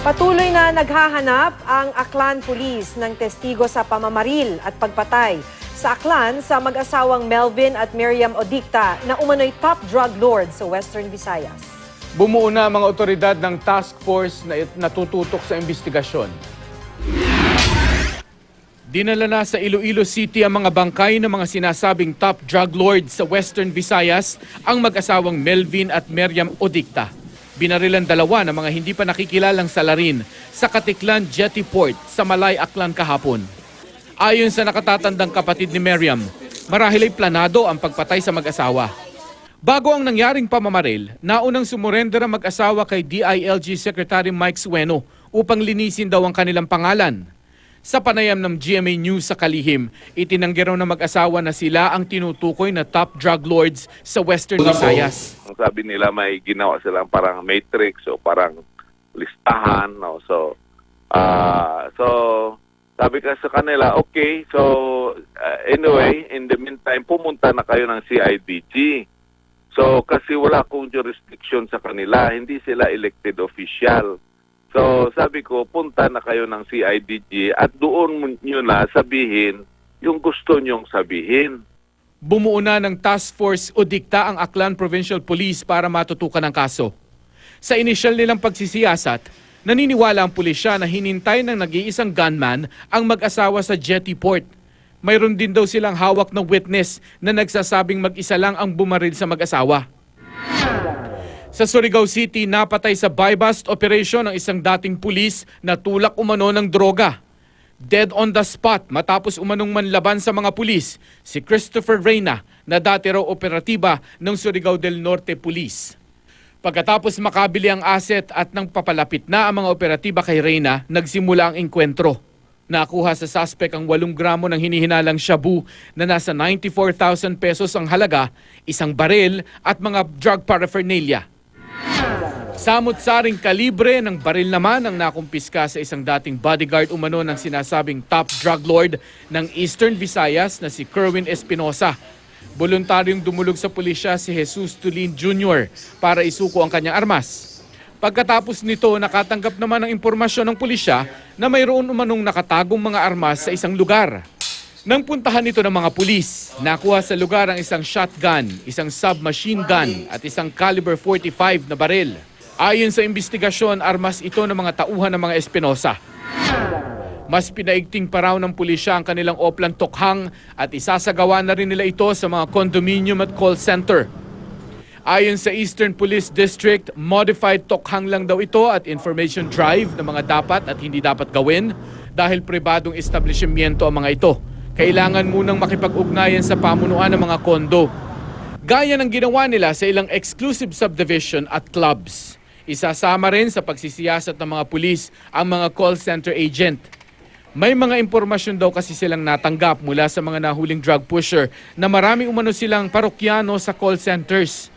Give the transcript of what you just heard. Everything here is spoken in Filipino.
Patuloy na naghahanap ang Aklan Police ng testigo sa pamamaril at pagpatay sa Aklan sa mag-asawang Melvin at Miriam Odicta na umano'y top drug lord sa Western Visayas. Bumuo na ang mga otoridad ng task force na natututok sa investigasyon. Dinala na sa Iloilo City ang mga bangkay ng mga sinasabing top drug lords sa Western Visayas, ang mag-asawang Melvin at Miriam Odicta. Binarilan dalawa ng mga hindi pa nakikilalang salarin sa Katiklan Jetty Port sa Malay, Aklan kahapon. Ayon sa nakatatandang kapatid ni Miriam, marahil ay planado ang pagpatay sa mag-asawa. Bago ang nangyaring pamamaril, naunang sumurender ang mag-asawa kay DILG Secretary Mike Sueno upang linisin daw ang kanilang pangalan. Sa panayam ng GMA News sa kalihim, itinanggi raw ng mag-asawa na sila ang tinutukoy na top drug lords sa Western Visayas. Ang sabi nila may ginawa silang parang matrix o parang listahan. No? So sabi ka sa kanila, okay, so anyway, in the meantime, pumunta na kayo ng CIDG. So kasi wala akong jurisdiction sa kanila, hindi sila elected official. So sabi ko, punta na kayo ng CIDG at doon nyo na sabihin yung gusto nyong sabihin. Bumuo na ng Task Force Odicta ang Aklan Provincial Police para matutukan ang kaso. Sa inisyal nilang pagsisiyasat, naniniwala ang pulisya na hinintay ng nag-iisang gunman ang mag-asawa sa Jetty Port. Mayroon din daw silang hawak na witness na nagsasabing mag-isa lang ang bumaril sa mag-asawa. Sa Surigao City, napatay sa buy-bust operation ng isang dating pulis na tulak umano ng droga. Dead on the spot matapos umanong manlaban sa mga pulis, si Christopher Reyna na dati raw operatiba ng Surigao del Norte Police. Pagkatapos makabili ang asset at nang papalapit na ang mga operatiba kay Reyna, nagsimula ang engkwentro. Nakuha sa suspect ang 8 gramo ng hinihinalang shabu na nasa 94,000 pesos ang halaga, isang baril at mga drug paraphernalia. Samot-saring kalibre ng baril naman ang nakumpiska sa isang dating bodyguard umano ng sinasabing top drug lord ng Eastern Visayas na si Kerwin Espinosa. Voluntaryong dumulog sa pulisya si Jesus Tulin Jr. para isuko ang kanyang armas. Pagkatapos nito, nakatanggap naman ng impormasyon ng pulisya na mayroon umanong nakatagong mga armas sa isang lugar. Nang puntahan nito ng mga pulis, nakuha sa lugar ang isang shotgun, isang submachine gun at isang caliber 45 na baril. Ayon sa investigasyon, armas ito ng mga tauhan ng mga Espinosa. Mas pinaigting pa raw ng pulisya ang kanilang oplang tokhang at isasagawa na rin nila ito sa mga condominium at call center. Ayon sa Eastern Police District, modified tokhang lang daw ito at information drive na mga dapat at hindi dapat gawin dahil pribadong establishmento ang mga ito. Kailangan munang makipag-ugnayan sa pamunuan ng mga kondo. Gaya ng ginawa nila sa ilang exclusive subdivision at clubs. Isasama rin sa pagsisiyasat ng mga pulis ang mga call center agent. May mga impormasyon daw kasi silang natanggap mula sa mga nahuling drug pusher na marami umano silang parokyano sa call centers.